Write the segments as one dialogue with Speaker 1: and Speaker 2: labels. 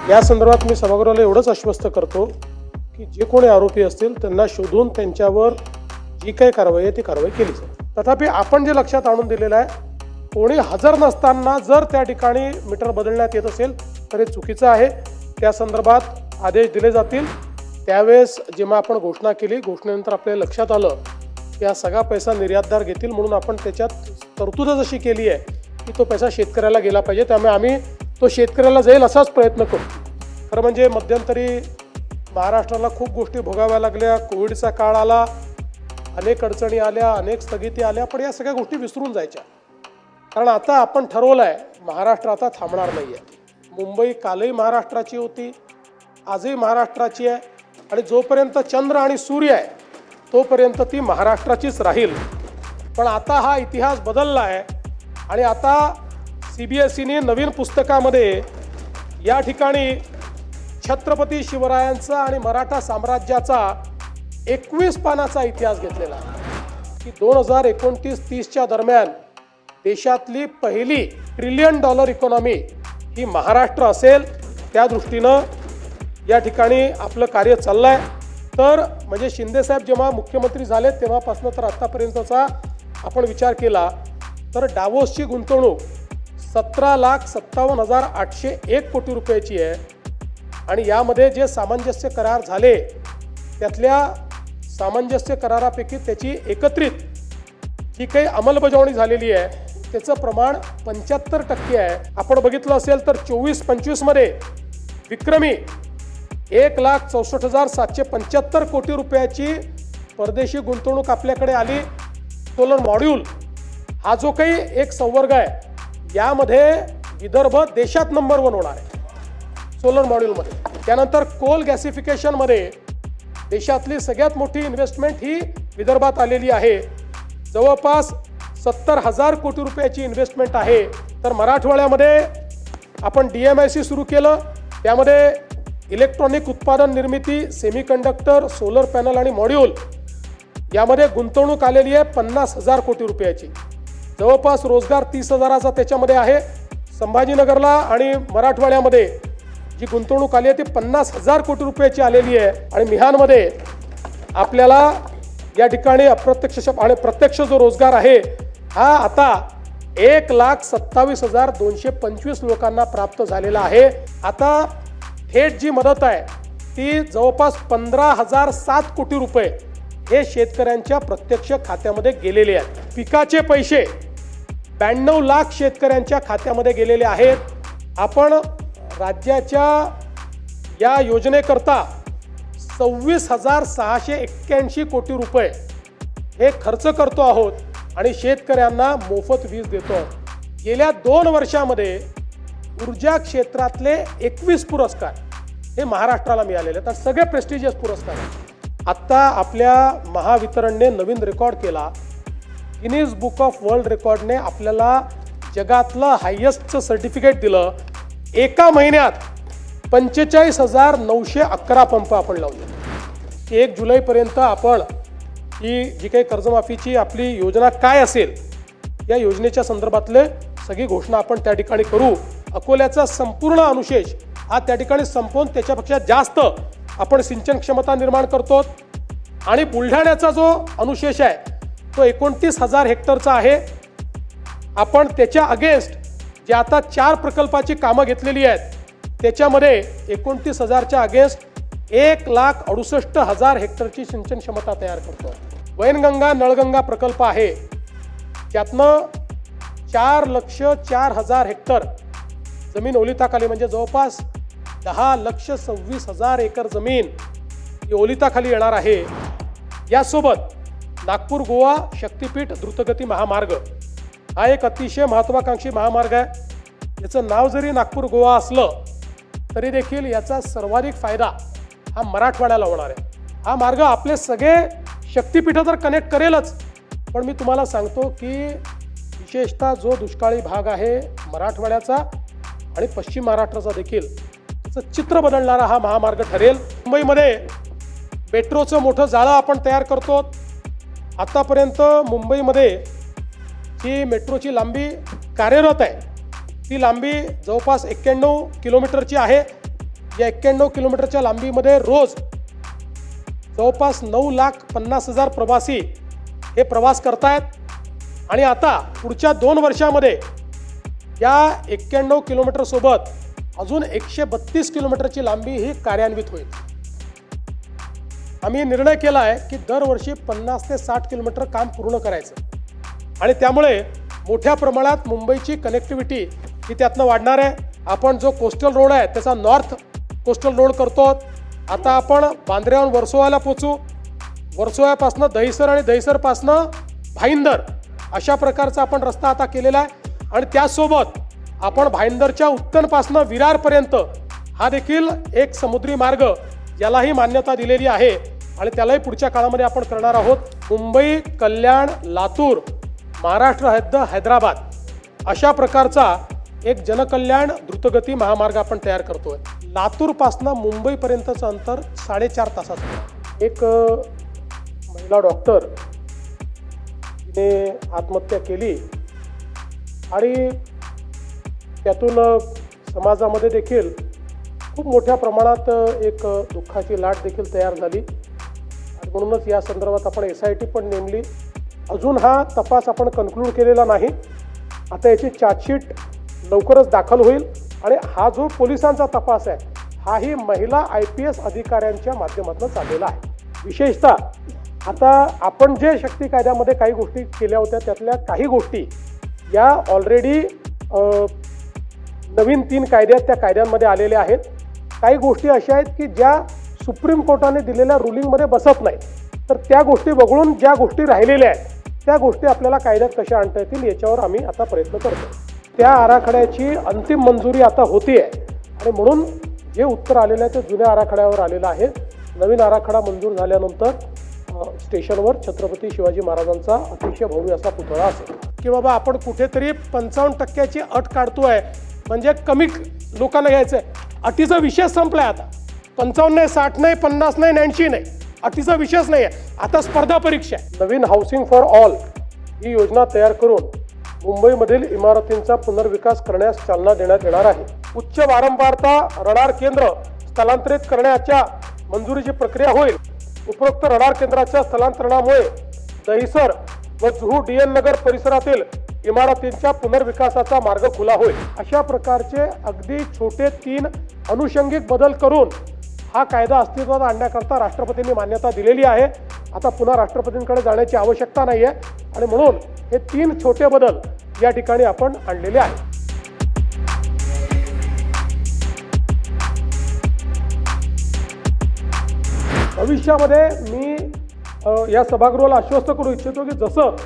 Speaker 1: या संदर्भात मी सभागृहाला एवढंच आश्वस्त करतो की जे कोणी आरोपी असतील त्यांना शोधून त्यांच्यावर जी काही कारवाई आहे ती कारवाई केली जाईल। तथापि आपण जे लक्षात आणून दिलेलं आहे, कोणी हजर नसताना जर त्या ठिकाणी मीटर बदलण्यात येत असेल तर हे चुकीचं आहे। त्या संदर्भात आदेश दिले जातील। त्यावेळेस जेव्हा आपण घोषणा केली, घोषणेनंतर आपल्या लक्षात आलं की हा सगळा पैसा निर्यातदार घेतील, म्हणून आपण त्याच्यात तरतूद अशी केली आहे की तो पैसा शेतकऱ्याला गेला पाहिजे। त्यामुळे आम्ही तो शेतकऱ्याला जाईल असाच प्रयत्न करू। खरं म्हणजे मध्यंतरी महाराष्ट्राला खूप गोष्टी भोगाव्या लागल्या, कोविडचा काळ आला, अनेक अडचणी आल्या, अनेक स्थगिती आल्या, पण या सगळ्या गोष्टी विसरून जायच्या। कारण आता आपण ठरवलं आहे महाराष्ट्र आता थांबणार नाही आहे। मुंबई कालही महाराष्ट्राची होती, आजही महाराष्ट्राची आहे, आणि जोपर्यंत चंद्र आणि सूर्य आहे तोपर्यंत ती महाराष्ट्राचीच राहील। पण आता हा इतिहास बदलला आहे आणि आता CBSEने नवीन पुस्तकामध्ये या ठिकाणी छत्रपती शिवरायांचा आणि मराठा साम्राज्याचा 21 पानाचा इतिहास घेतलेला आहे की 2029-30च्या दरम्यान देशातली पहिली $1 ट्रिलियन इकॉनॉमी ही महाराष्ट्र असेल। त्या दृष्टीनं या ठिकाणी आपलं कार्य चाललं आहे। तर म्हणजे शिंदेसाहेब जेव्हा मुख्यमंत्री झाले तेव्हापासून तर आत्तापर्यंतचा आपण विचार केला तर डावोसची गुंतवणूक 17,57,801 कोटी रुपयाची आहे, आणि यामध्ये जे सामंजस्य करार झाले त्यातल्या सामंजस्य करारापैकी त्याची एकत्रित जी काही अंमलबजावणी झालेली आहे त्याचं प्रमाण 75% आहे। आपण बघितलं असेल तर 24-25 मध्ये विक्रमी 1,64,775 कोटी रुपयाची परदेशी गुंतवणूक आपल्याकडे आली। सोलर मॉड्यूल हा जो काही एक संवर्ग आहे यामध्ये विदर्भ देशात नंबर 1 होणार आहे सोलर मॉड्यूलमध्ये। त्यानंतर कोल गॅसिफिकेशनमध्ये देशातली सगळ्यात मोठी इन्व्हेस्टमेंट ही विदर्भात आलेली आहे। जवळपास 70,000 कोटी रुपयाची इन्व्हेस्टमेंट आहे। तर मराठवाड्यामध्ये आपण DMIC सुरू केलं, त्यामध्ये इलेक्ट्रॉनिक उत्पादन निर्मिती, सेमीकंडक्टर, सोलर पॅनल आणि मॉड्यूल यामध्ये गुंतवणूक आलेली आहे 50,000 कोटी रुपयाची। जवळपास रोजगार 30,000चा त्याच्यामध्ये आहे। संभाजीनगरला आणि मराठवाड्यामध्ये जी गुंतवणूक आली आहे ती 50,000 कोटी रुपयाची आलेली आहे। आणि मिहानमध्ये आपल्याला या ठिकाणी अप्रत्यक्ष आणि प्रत्यक्ष जो रोजगार आहे हा आता 1,27,225 लोकांना प्राप्त झालेला आहे। आता थेट जी मदत आहे ती जवळपास 15,007 कोटी रुपये हे शेतकऱ्यांच्या प्रत्यक्ष खात्यामध्ये गेलेले आहेत। पिकाचे पैसे 92 लाख शेतकऱ्यांच्या खात्यामध्ये गेलेले आहेत। आपण राज्याच्या या योजनेकरता 26,681 कोटी रुपये हे खर्च करतो आहोत आणि शेतकऱ्यांना मोफत वीज देतो आहोत। गेल्या 2 वर्षामध्ये ऊर्जा क्षेत्रातले 21 पुरस्कार हे महाराष्ट्राला मिळालेले आहेत, सगळे प्रेस्टिजियस पुरस्कार आहेत। आत्ता आपल्या महावितरणने नवीन रेकॉर्ड केला, गिनीज बुक ऑफ वर्ल्ड रेकॉर्डने आपल्याला जगातलं हायेस्टचं सर्टिफिकेट दिलं। एका महिन्यात 45,911 पंप आपण लावले। 1 जुलैपर्यंत आपण ही जी काही कर्जमाफीची आपली योजना काय असेल या योजनेच्या संदर्भातले सगळी घोषणा आपण त्या ठिकाणी करू। अकोल्याचा संपूर्ण अनुशेष हा त्या ठिकाणी संपवून त्याच्यापेक्षा जास्त आपण सिंचन क्षमता निर्माण करतो, आणि बुलढाण्याचा जो अनुशेष आहे तो 29,000 हेक्टरचा आहे। आपण त्याच्या अगेन्स्ट जे आता 4 प्रकल्पाची कामं घेतलेली आहेत त्याच्यामध्ये 29,000च्या अगेन्स्ट 1,68,000 हेक्टरची सिंचन क्षमता तयार करतो। वैनगंगा नळगंगा प्रकल्प आहे, त्यातनं 4,04,000 हेक्टर जमीन ओलिताखाली, म्हणजे जवळपास 10,26,000 एकर जमीन ही ओलिताखाली येणार आहे। यासोबत नागपूर गोवा शक्तीपीठ द्रुतगती महामार्ग हा एक अतिशय महत्त्वाकांक्षी महामार्ग आहे। याचं नाव जरी नागपूर गोवा असलं तरी देखील याचा सर्वाधिक फायदा हा मराठवाड्याला होणार आहे। हा मार्ग आपले सगळे शक्तीपीठं तर कनेक्ट करेलच, पण मी तुम्हाला सांगतो की विशेषतः जो दुष्काळी भाग आहे मराठवाड्याचा आणि पश्चिम महाराष्ट्राचा देखील त्याचं चित्र बदलणारा हा महामार्ग ठरेल। मुंबईमध्ये मेट्रोचं मोठं जाळं आपण तयार करतो। आतापर्यंत मुंबईमध्ये जी मेट्रोची लांबी कार्यरत आहे ती लांबी जवळपास 91 किलोमीटरची आहे। या 91 किलोमीटरच्या लांबीमध्ये रोज जवळपास 9,50,000 प्रवासी हे प्रवास करतायत आणि आता पुढच्या 2 वर्षामध्ये या 91 किलोमीटर सोबत अजून 132 किलोमीटरची लांबी ही कार्यान्वित होईल. आम्ही निर्णय केला आहे की दरवर्षी 50 ते 60 किलोमीटर काम पूर्ण करायचं आणि त्यामुळे मोठ्या प्रमाणात मुंबईची कनेक्टिव्हिटी ही त्यातनं वाढणार आहे. आपण जो कोस्टल रोड आहे त्याचा नॉर्थ कोस्टल रोड करतो. आता आपण बांद्र्याहून वर्सोवाला पोचू, वर्सोव्यापासनं दहिसर आणि दहिसरपासनं भाईंदर अशा प्रकारचा आपण रस्ता आता केलेला आहे आणि त्यासोबत आपण भाईंदरच्या उत्तरपासनं विरारपर्यंत हा देखील एक समुद्री मार्ग यालाही मान्यता दिलेली आहे आणि त्यालाही पुढच्या काळामध्ये आपण करणार आहोत. मुंबई, कल्याण, लातूर, महाराष्ट्र हद्द हैदराबाद अशा प्रकारचा एक जनकल्याण द्रुतगती महामार्ग आपण तयार करतोय. लातूरपासनं मुंबईपर्यंतचं अंतर 4.5 तासाचं. एक महिला डॉक्टर तिने आत्महत्या केली आणि त्यातून समाजामध्ये देखील खूप मोठ्या प्रमाणात एक दुःखाची लाट देखील तयार झाली आणि म्हणूनच या संदर्भात आपण SIT पण नेमली. अजून हा तपास आपण कन्क्लूड केलेला नाही. आता याची चार्जशीट लवकरच दाखल होईल आणि हा जो पोलिसांचा तपास आहे हाही महिला IPS अधिकाऱ्यांच्या माध्यमातून चाललेला आहे. विशेषतः आता आपण जे शक्ती कायद्यामध्ये काही गोष्टी केल्या होत्या त्यातल्या काही गोष्टी या ऑलरेडी नवीन 3 कायदे आहेत त्या कायद्यांमध्ये आलेल्या आहेत. काही गोष्टी अशा आहेत की ज्या सुप्रीम कोर्टाने दिलेल्या रुलिंगमध्ये बसत नाही, तर त्या गोष्टी वगळून ज्या गोष्टी राहिलेल्या आहेत त्या गोष्टी आपल्याला कायद्यात कशा आणता येतील याच्यावर आम्ही आता प्रयत्न करतो. त्या आराखड्याची अंतिम मंजुरी आता होती आहे आणि म्हणून जे उत्तर आलेलं आहे ते जुन्या आराखड्यावर आलेलं आहे. नवीन आराखडा मंजूर झाल्यानंतर स्टेशनवर छत्रपती शिवाजी महाराजांचा अतिशय भव्य असा पुतळा असेल की बाबा आपण कुठेतरी 55% अट काढतोय म्हणजे कमी लोकांना घ्यायचं आहे. अटीचा विषय संपलाय. आता 55 नाही, 60 नाही, 50 नाही, 80 नाही, अटीचा विषयच नाही आहे. आता स्पर्धा परीक्षा आहे. नवीन हाऊसिंग फॉर ऑल ही योजना तयार करून मुंबईमधील इमारतींचा पुनर्विकास करण्यास चालना देण्यात येणार आहे. उच्च वारंवारता रडार केंद्र स्थलांतरित करण्याच्या मंजुरीची प्रक्रिया होईल. उपरोक्त रडार केंद्राच्या स्थलांतरणामुळे दहिसर व जुहू DN नगर परिसरातील इमारतींच्या पुनर्विकासाचा मार्ग खुला होईल. अशा प्रकारचे अगदी छोटे 3 अनुषंगिक बदल करून हा कायदा अस्तित्वात आणण्याकरता राष्ट्रपतींनी मान्यता दिलेली आहे. आता पुन्हा राष्ट्रपतींकडे जाण्याची आवश्यकता नाही आहे आणि म्हणून हे 3 छोटे बदल या ठिकाणी आपण आणलेले आहेत. भविष्यामध्ये मी या सभागृहाला आश्वस्त करू इच्छितो की जसं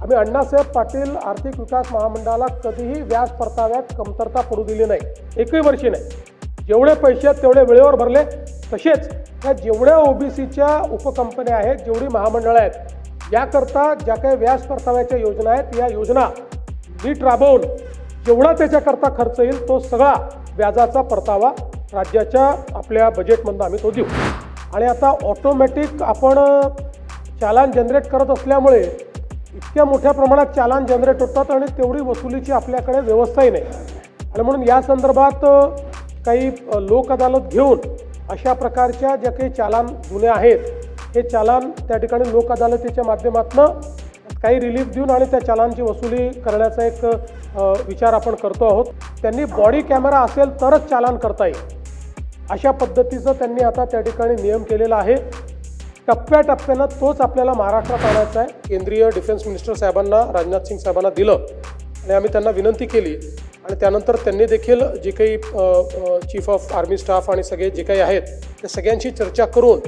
Speaker 1: आम्ही अण्णासाहेब पाटील आर्थिक विकास महामंडळाला कधीही व्याज परताव्यात कमतरता पडू दिली नाही, एकही वर्षी नाही. जेवढे पैसे आहेत तेवढे वेळेवर भरले. तसेच त्या जेवढ्या OBCच्या उपकंपन्या आहेत, जेवढी महामंडळं आहेत याकरता ज्या काही व्याज परताव्याच्या योजना आहेत या योजना नीट राबवून जेवढा त्याच्याकरता खर्च येईल तो सगळा व्याजाचा परतावा राज्याच्या आपल्या बजेटमधून आम्ही तो देऊ. आणि आता ऑटोमॅटिक आपण चालान जनरेट करत असल्यामुळे इतक्या मोठ्या प्रमाणात चालान जनरेट होतात आणि तेवढी वसुलीची आपल्याकडे व्यवस्थाही नाही आणि म्हणून या संदर्भात काही लोक अदालत घेऊन अशा प्रकारच्या ज्या काही चालान जुने आहेत हे चालान त्या ठिकाणी लोक अदालतीच्या माध्यमातून काही रिलीफ देऊन आणि त्या चालानची वसुली करण्याचा एक विचार आपण करतो आहोत. त्यांनी बॉडी कॅमेरा असेल तरच चालान करता येईल अशा पद्धतीचं त्यांनी आता त्या ठिकाणी नियम केलेला आहे. टप्प्याटप्प्यानं तोच आपल्याला महाराष्ट्रात आणायचा आहे. केंद्रीय डिफेन्स मिनिस्टर साहेबांना, राजनाथ सिंग साहेबांना दिलं आणि आम्ही त्यांना विनंती केली आणि त्यानंतर त्यांनी देखील जे काही चीफ ऑफ आर्मी स्टाफ आणि सगळे जे काही आहेत त्या सगळ्यांशी चर्चा करून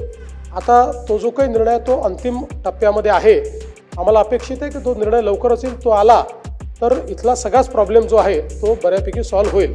Speaker 1: आता तो जो काही निर्णय तो अंतिम टप्प्यामध्ये आहे. आम्हाला अपेक्षित आहे की तो निर्णय लवकरच येईल. तो आला तर इथला सगळाच प्रॉब्लेम जो आहे तो बऱ्यापैकी सॉल्व्ह होईल.